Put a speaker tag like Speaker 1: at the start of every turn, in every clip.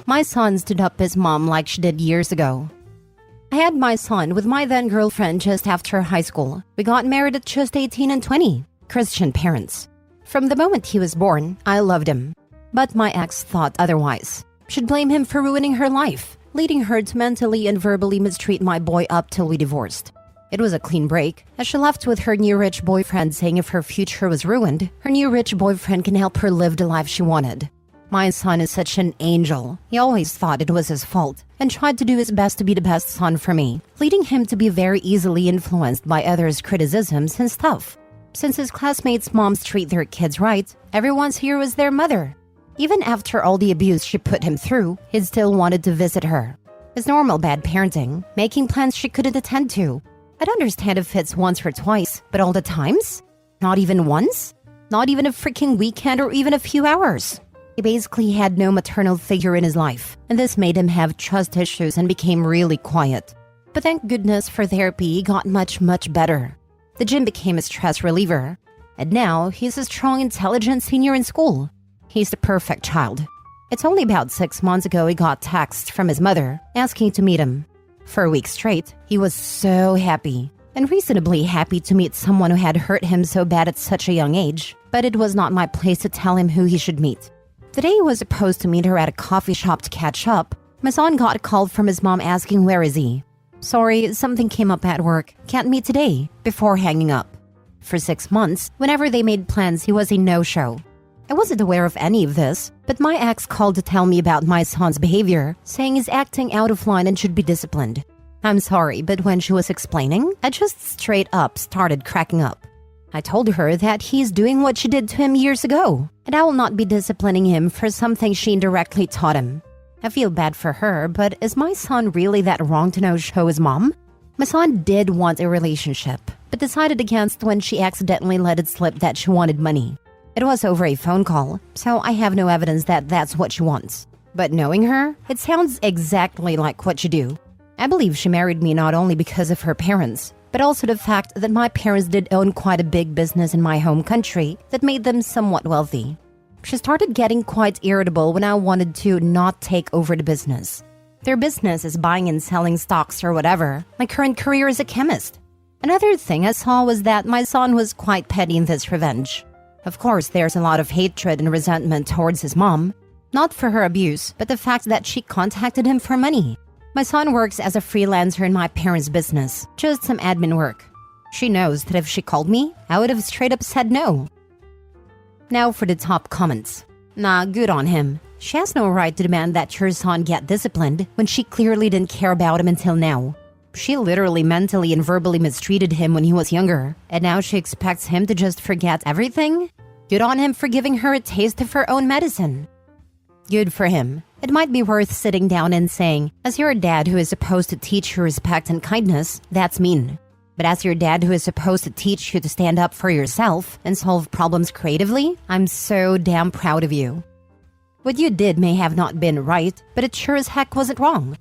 Speaker 1: My son stood up his mom like she did years ago. I had my son with my then girlfriend just after high school. We got married at just 18 and 20. Christian parents. From the moment he was born, I loved him. But my ex thought otherwise. She'd blame him for ruining her life, leading her to mentally and verbally mistreat my boy up till we divorced. It was a clean break, as she left with her new rich boyfriend saying if her future was ruined, her new rich boyfriend can help her live the life she wanted. My son is such an angel. He always thought it was his fault and tried to do his best to be the best son for me, leading him to be very easily influenced by others' criticisms and stuff. Since his classmates' moms treat their kids right, everyone's hero is their mother. Even after all the abuse she put him through, he still wanted to visit her. His normal bad parenting, making plans she couldn't attend to. I'd understand if it's once or twice, but all the times? Not even once? Not even a freaking weekend or even a few hours. He basically had no maternal figure in his life, and this made him have trust issues and became really quiet. But thank goodness for therapy, he got much better. The gym became a stress reliever, and now he's a strong, intelligent senior in school. He's the perfect child. It's only about 6 months ago he got texts from his mother asking to meet him. For a week straight, he was so happy, and reasonably happy to meet someone who had hurt him so bad at such a young age, but it was not my place to tell him who he should meet. The day he was supposed to meet her at a coffee shop to catch up, my son got a call from his mom asking where is he. Sorry, something came up at work, can't meet today, before hanging up. For 6 months, whenever they made plans, he was a no-show. I wasn't aware of any of this, but my ex called to tell me about my son's behavior, saying he's acting out of line and should be disciplined. I'm sorry, but when she was explaining, I just straight up started cracking up. I told her that he's doing what she did to him years ago, and I will not be disciplining him for something she indirectly taught him. I feel bad for her, but is my son really that wrong to no-show his mom? My son did want a relationship, but decided against when she accidentally let it slip that she wanted money. It was over a phone call, so I have no evidence that that's what she wants. But knowing her, it sounds exactly like what she do. I believe she married me not only because of her parents, but also the fact that my parents did own quite a big business in my home country that made them somewhat wealthy. She started getting quite irritable when I wanted to not take over the business. Their business is buying and selling stocks or whatever. My current career is a chemist. Another thing I saw was that my son was quite petty in this revenge. Of course, there's a lot of hatred and resentment towards his mom. Not for her abuse, but the fact that she contacted him for money. My son works as a freelancer in my parents' business, just some admin work. She knows that if she called me, I would have straight up said no. Now for the top comments. Nah, good on him. She has no right to demand that her son get disciplined when she clearly didn't care about him until now. She literally mentally and verbally mistreated him when he was younger, and now she expects him to just forget everything? Good on him for giving her a taste of her own medicine. Good for him. It might be worth sitting down and saying, as your dad who is supposed to teach you respect and kindness, that's mean. But as your dad who is supposed to teach you to stand up for yourself and solve problems creatively, I'm so damn proud of you. What you did may have not been right, but it sure as heck wasn't wrong.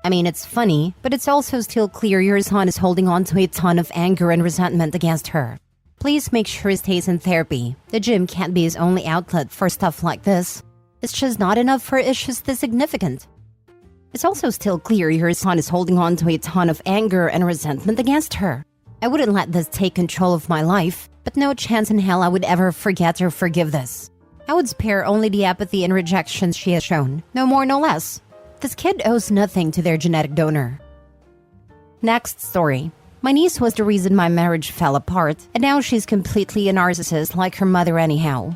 Speaker 1: I mean, it's funny, but it's also still clear your son is holding on to a ton of anger and resentment against her. Please make sure he stays in therapy. The gym can't be his only outlet for stuff like this. It's just not enough for issues this significant. It's also still clear your son is holding on to a ton of anger and resentment against her. I wouldn't let this take control of my life, but no chance in hell I would ever forget or forgive this. I would spare only the apathy and rejection she has shown, no more no less. This kid owes nothing to their genetic donor. Next story. My niece was the reason my marriage fell apart, and now she's completely a narcissist like her mother anyhow.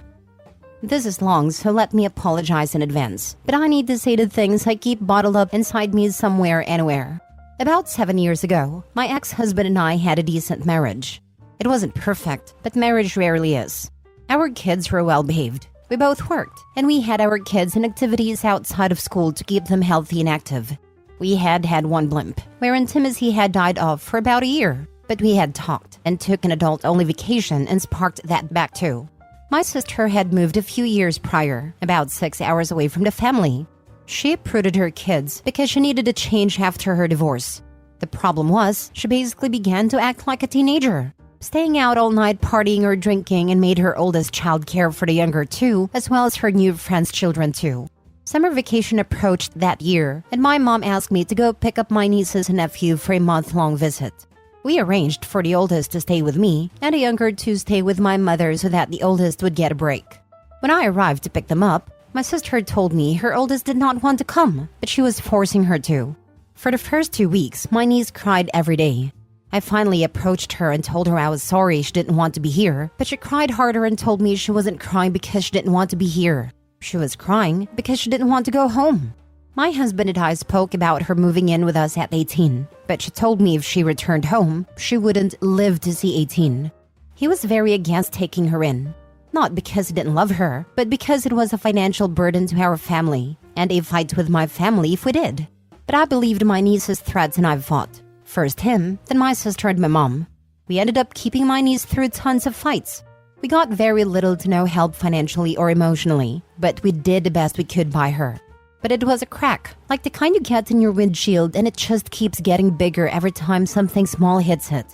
Speaker 1: This is long, so let me apologize in advance, but I need to say the things I keep bottled up inside me somewhere anywhere. About 7 years ago, my ex-husband and I had a decent marriage. It wasn't perfect, but marriage rarely is. Our kids were well behaved. We both worked, and we had our kids in activities outside of school to keep them healthy and active. We had one blimp, where intimacy had died off for about a year, but we had talked and took an adult-only vacation and sparked that back too. My sister had moved a few years prior, about 6 hours away from the family. She uprooted her kids because she needed a change after her divorce. The problem was, she basically began to act like a teenager. staying out all night partying or drinking, and made her oldest child care for the younger two, as well as her new friends' children too. Summer vacation approached that year, and my mom asked me to go pick up my nieces and nephew for a month-long visit. We arranged for the oldest to stay with me, and the younger to stay with my mother so that the oldest would get a break. When I arrived to pick them up, my sister told me her oldest did not want to come, but she was forcing her to. For the first 2 weeks, my niece cried every day. I finally approached her and told her I was sorry she didn't want to be here, but she cried harder and told me she wasn't crying because she didn't want to be here. She was crying because she didn't want to go home. My husband and I spoke about her moving in with us at 18, but she told me if she returned home, she wouldn't live to see 18. He was very against taking her in. Not because he didn't love her, but because it was a financial burden to our family, and a fight with my family if we did. But I believed my niece's threats and I fought. First him, then my sister and my mom. We ended up keeping my niece through tons of fights. We got very little to no help financially or emotionally, but we did the best we could by her. But it was a crack, like the kind you get in your windshield, and it just keeps getting bigger every time something small hits it.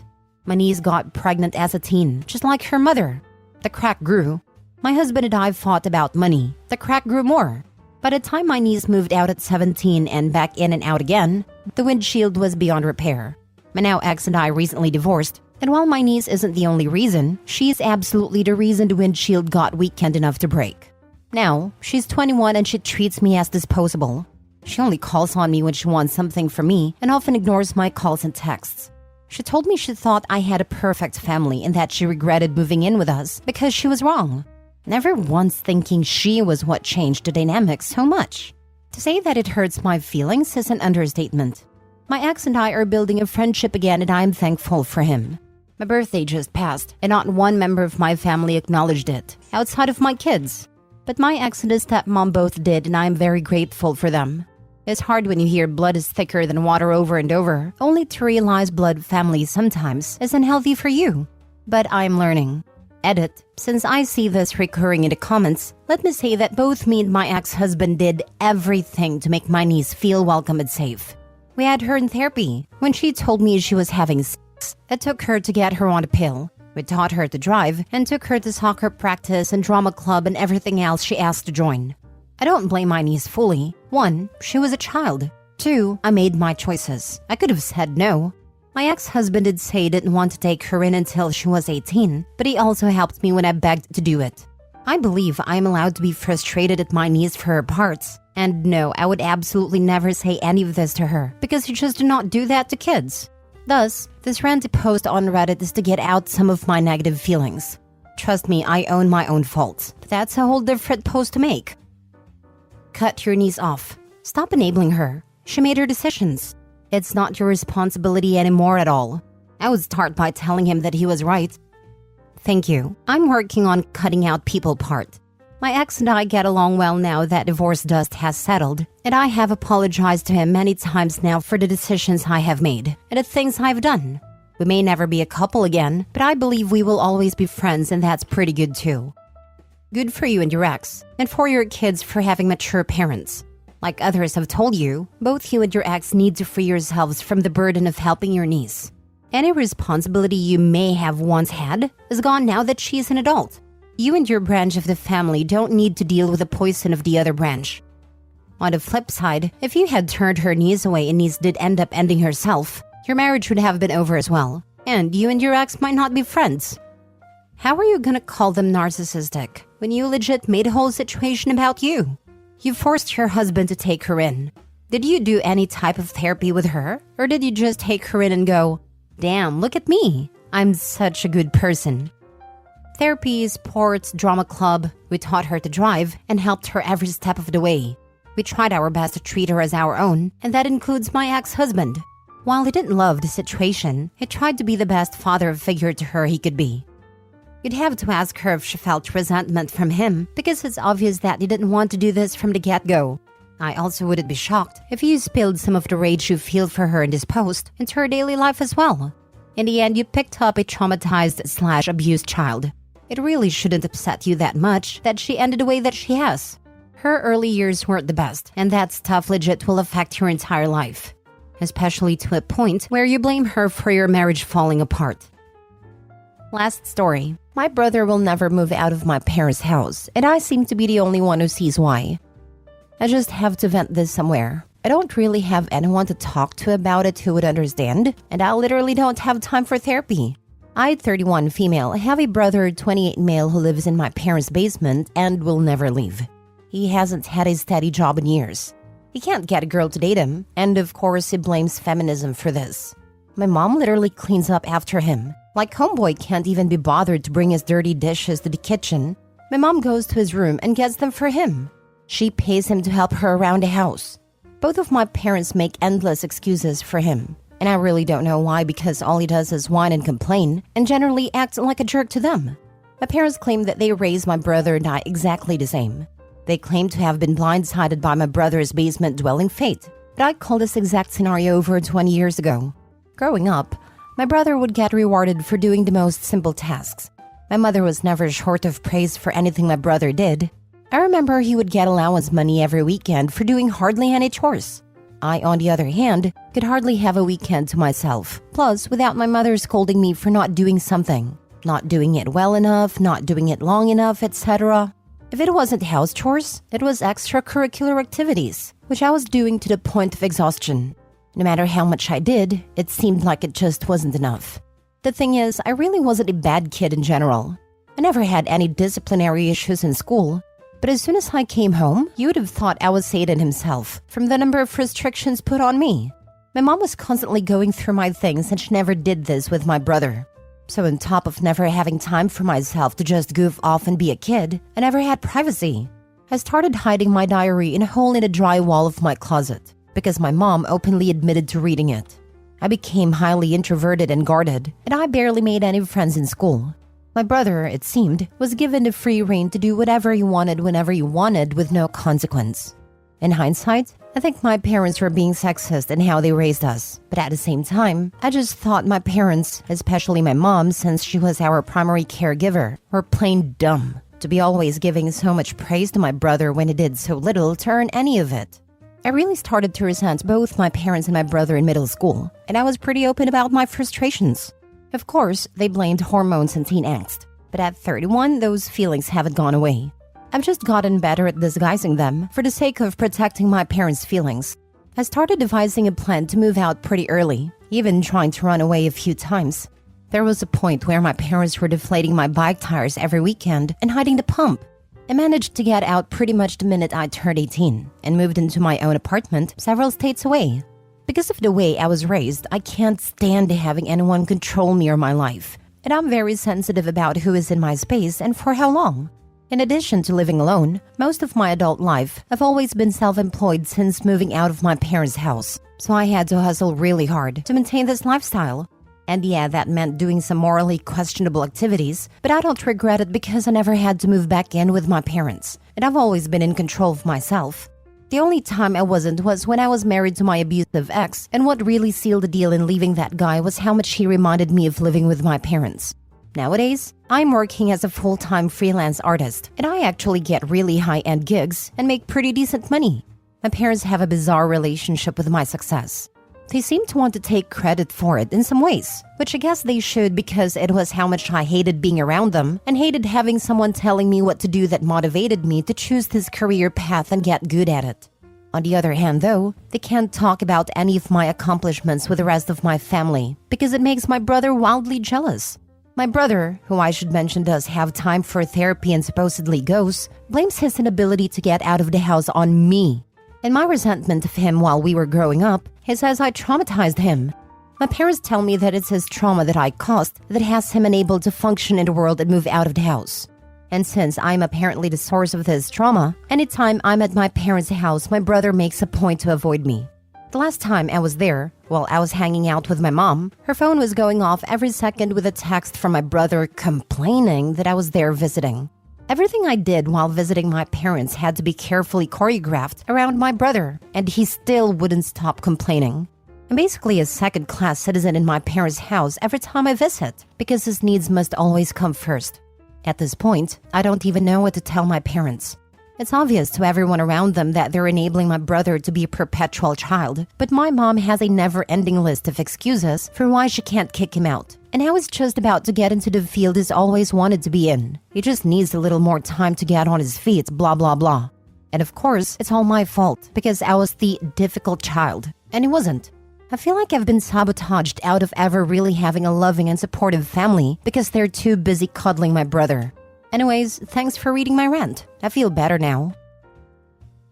Speaker 1: My niece got pregnant as a teen, just like her mother. The crack grew. My husband and I fought about money. The crack grew more. By the time my niece moved out at 17 and back in and out again, the windshield was beyond repair. My now ex and I recently divorced, and while my niece isn't the only reason, she is absolutely the reason the windshield got weakened enough to break. Now, she's 21 and she treats me as disposable. She only calls on me when she wants something from me and often ignores my calls and texts. She told me she thought I had a perfect family and that she regretted moving in with us because she was wrong. Never once thinking she was what changed the dynamic so much. To say that it hurts my feelings is an understatement. My ex and I are building a friendship again and I'm thankful for him. My birthday just passed and not one member of my family acknowledged it, outside of my kids. But my ex and his stepmom both did and I'm very grateful for them. It's hard when you hear blood is thicker than water over and over, only to realize blood family sometimes is unhealthy for you. But I'm learning. Edit, since I see this recurring in the comments, let me say that both me and my ex-husband did everything to make my niece feel welcome and safe. We had her in therapy. When she told me she was having sex, I took her to get her on a pill. We taught her to drive and took her to soccer practice and drama club and everything else she asked to join. I don't blame my niece fully. 1, she was a child. 2, I made my choices. I could have said no. My ex-husband did say he didn't want to take her in until she was 18, but he also helped me when I begged to do it. I believe I'm allowed to be frustrated at my niece for her parts. And no, I would absolutely never say any of this to her, because you just do not do that to kids. Thus, this rant post on Reddit is to get out some of my negative feelings. Trust me, I own my own faults, but that's a whole different post to make. Cut your niece off. Stop enabling her. She made her decisions. It's not your responsibility anymore at all. I would start by telling him that he was right. Thank you. I'm working on cutting out people part. My ex and I get along well now that divorce dust has settled, and I have apologized to him many times now for the decisions I have made and the things I've done. We may never be a couple again, but I believe we will always be friends, and that's pretty good too. Good for you and your ex, and for your kids for having mature parents. Like others have told you, both you and your ex need to free yourselves from the burden of helping your niece. Any responsibility you may have once had is gone now that she's an adult. You and your branch of the family don't need to deal with the poison of the other branch. On the flip side, if you had turned her niece away and niece did end up ending herself, your marriage would have been over as well, and you and your ex might not be friends. How are you gonna call them narcissistic when you legit made a whole situation about you? You forced your husband to take her in. Did you do any type of therapy with her? Or did you just take her in and go, damn, look at me, I'm such a good person? Therapy, sports, drama club, we taught her to drive and helped her every step of the way. We tried our best to treat her as our own, and that includes my ex-husband. While he didn't love the situation, he tried to be the best father figure to her he could be. You'd have to ask her if she felt resentment from him, because it's obvious that he didn't want to do this from the get-go. I also wouldn't be shocked if you spilled some of the rage you feel for her in this post into her daily life as well. In the end, you picked up a traumatized/abused child. It really shouldn't upset you that much that she ended the way that she has. Her early years weren't the best, and that stuff legit will affect your entire life. Especially to a point where you blame her for your marriage falling apart. Last story. My brother will never move out of my parents' house, and I seem to be the only one who sees why. I just have to vent this somewhere. I don't really have anyone to talk to about it who would understand, and I literally don't have time for therapy. I, 31 female, have a brother, 28 male, who lives in my parents' basement and will never leave. He hasn't had a steady job in years. He can't get a girl to date him, and of course he blames feminism for this. My mom literally cleans up after him. Like homeboy can't even be bothered to bring his dirty dishes to the kitchen. My mom goes to his room and gets them for him. She pays him to help her around the house. Both of my parents make endless excuses for him. And I really don't know why, because all he does is whine and complain and generally acts like a jerk to them. My parents claim that they raised my brother and I exactly the same. They claim to have been blindsided by my brother's basement-dwelling fate. But I call this exact scenario over 20 years ago. Growing up, my brother would get rewarded for doing the most simple tasks. My mother was never short of praise for anything my brother did. I remember he would get allowance money every weekend for doing hardly any chores. I, on the other hand, could hardly have a weekend to myself. Plus, without my mother scolding me for not doing something. Not doing it well enough, not doing it long enough, etc. If it wasn't house chores, it was extracurricular activities, which I was doing to the point of exhaustion. No matter how much I did, it seemed like it just wasn't enough. The thing is, I really wasn't a bad kid in general. I never had any disciplinary issues in school. But as soon as I came home, you would have thought I was Satan himself from the number of restrictions put on me. My mom was constantly going through my things, and she never did this with my brother. So on top of never having time for myself to just goof off and be a kid, I never had privacy. I started hiding my diary in a hole in the dry wall of my closet, because my mom openly admitted to reading it. I became highly introverted and guarded, and I barely made any friends in school. My brother, it seemed, was given the free rein to do whatever he wanted whenever he wanted with no consequence. In hindsight, I think my parents were being sexist in how they raised us, but at the same time, I just thought my parents, especially my mom since she was our primary caregiver, were plain dumb to be always giving so much praise to my brother when he did so little to earn any of it. I really started to resent both my parents and my brother in middle school, and I was pretty open about my frustrations. Of course, they blamed hormones and teen angst, but at 31, those feelings haven't gone away. I've just gotten better at disguising them for the sake of protecting my parents' feelings. I started devising a plan to move out pretty early, even trying to run away a few times. There was a point where my parents were deflating my bike tires every weekend and hiding the pump. I managed to get out pretty much the minute I turned 18 and moved into my own apartment several states away. Because of the way I was raised, I can't stand having anyone control me or my life, and I'm very sensitive about who is in my space and for how long. In addition to living alone, most of my adult life, I've always been self-employed since moving out of my parents' house, so I had to hustle really hard to maintain this lifestyle. And yeah, that meant doing some morally questionable activities, but I don't regret it because I never had to move back in with my parents, and I've always been in control of myself. The only time I wasn't was when I was married to my abusive ex, and what really sealed the deal in leaving that guy was how much he reminded me of living with my parents. Nowadays, I'm working as a full-time freelance artist, and I actually get really high-end gigs and make pretty decent money. My parents have a bizarre relationship with my success. They seem to want to take credit for it in some ways, which I guess they should because it was how much I hated being around them and hated having someone telling me what to do that motivated me to choose this career path and get good at it. On the other hand, though, they can't talk about any of my accomplishments with the rest of my family because it makes my brother wildly jealous. My brother, who I should mention does have time for therapy and supposedly goes, blames his inability to get out of the house on me. In my resentment of him while we were growing up, he says I traumatized him. My parents tell me that it's his trauma that I caused that has him unable to function in the world and move out of the house. And since I'm apparently the source of this trauma, anytime I'm at my parents' house, my brother makes a point to avoid me. The last time I was there, while I was hanging out with my mom, her phone was going off every second with a text from my brother complaining that I was there visiting. Everything I did while visiting my parents had to be carefully choreographed around my brother, and he still wouldn't stop complaining. I'm basically a second-class citizen in my parents' house every time I visit, because his needs must always come first. At this point, I don't even know what to tell my parents. It's obvious to everyone around them that they're enabling my brother to be a perpetual child, but my mom has a never-ending list of excuses for why she can't kick him out. And now he's just about to get into the field he's always wanted to be in. He just needs a little more time to get on his feet, blah blah blah. And of course, it's all my fault, because I was the difficult child, and he wasn't. I feel like I've been sabotaged out of ever really having a loving and supportive family because they're too busy cuddling my brother. Anyways, thanks for reading my rant. I feel better now.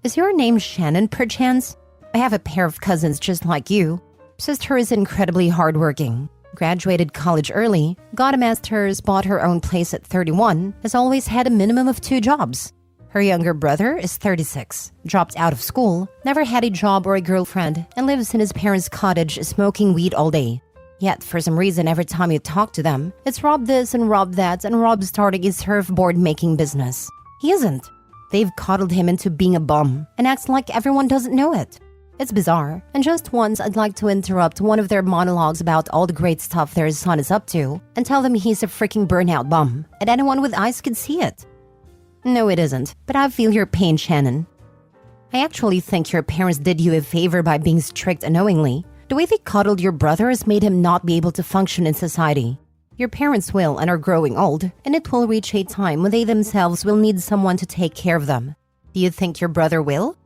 Speaker 1: Is your name Shannon, perchance? I have a pair of cousins just like you. Sister is incredibly hardworking. Graduated college early, got a master's, bought her own place at 31, has always had a minimum of 2 jobs. Her younger brother is 36, dropped out of school, never had a job or a girlfriend, and lives in his parents' cottage smoking weed all day. Yet, for some reason, every time you talk to them, it's Rob this and Rob that and Rob starting a surfboard-making business. He isn't. They've coddled him into being a bum and acts like everyone doesn't know it. It's bizarre, and just once I'd like to interrupt one of their monologues about all the great stuff their son is up to and tell them he's a freaking burnout bum, and anyone with eyes could see it. No, it isn't, but I feel your pain, Shannon. I actually think your parents did you a favor by being strict unknowingly. The way they coddled your brother has made him not be able to function in society. Your parents will and are growing old, and it will reach a time when they themselves will need someone to take care of them. Do you think your brother will?